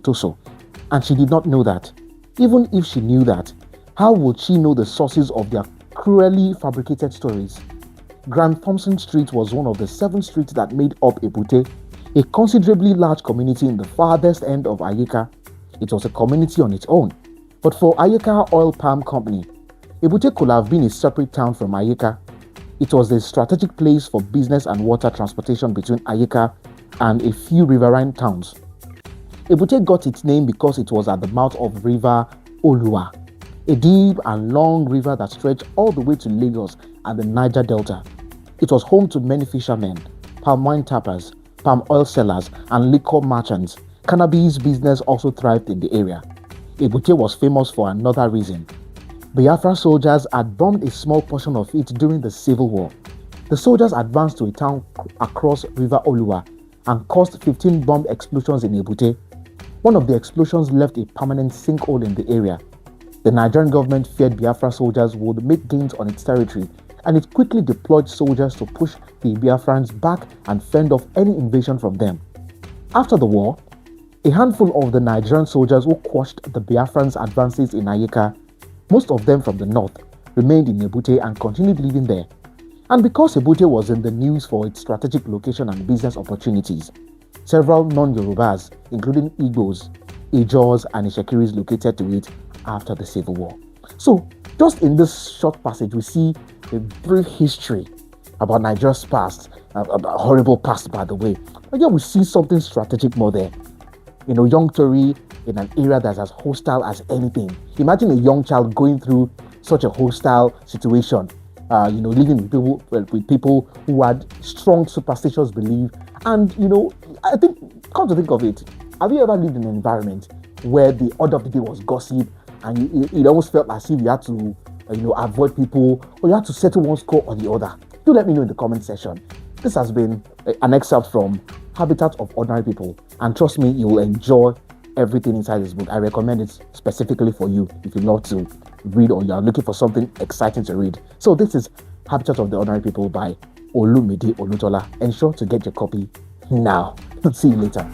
Toso, and she did not know that. Even if she knew that, how would she know the sources of their cruelly fabricated stories? Grand Thompson Street was one of the 7 streets that made up Ebute, a considerably large community in the farthest end of Ayika. It was a community on its own. But for Ayika Oil Palm Company, Ebute could have been a separate town from Ayika. It was a strategic place for business and water transportation between Ayika and a few riverine towns. Ebute got its name because it was at the mouth of River Olua, a deep and long river that stretched all the way to Lagos and the Niger Delta. It was home to many fishermen, palm wine tappers, palm oil sellers, and liquor merchants. Cannabis business also thrived in the area. Ebute was famous for another reason. Biafra soldiers had bombed a small portion of it during the Civil War. The soldiers advanced to a town across River Olua and caused 15 bomb explosions in Ebute. One of the explosions left a permanent sinkhole in the area. The Nigerian government feared Biafra soldiers would make gains on its territory, and it quickly deployed soldiers to push the Biafrans back and fend off any invasion from them. After the war, a handful of the Nigerian soldiers who quashed the Biafrans' advances in Ayika, most of them from the north, remained in Ebute and continued living there. And because Ebute was in the news for its strategic location and business opportunities, several non-Yorubas, including Igbos, Ijaws, and Ishekiris located to it after the Civil War. So, just in this short passage, we see a brief history about Nigeria's past, a horrible past, by the way. But yeah, we see something strategic more there. Young Tory in an area that's as hostile as anything. Imagine a young child going through such a hostile situation, living with people who had strong superstitious belief. And, I think, come to think of it, have you ever lived in an environment where the order of the day was gossip and it almost felt as if you had to, avoid people, or you had to settle one score or the other? Do let me know in the comment section. This has been an excerpt from Habitat of Ordinary People, and trust me, you will enjoy everything inside this book. I recommend it specifically for you if you love to read or you are looking for something exciting to read. So this is Habitat of the Ordinary People by Olumide Olutola. Ensure to get your copy now. See you later.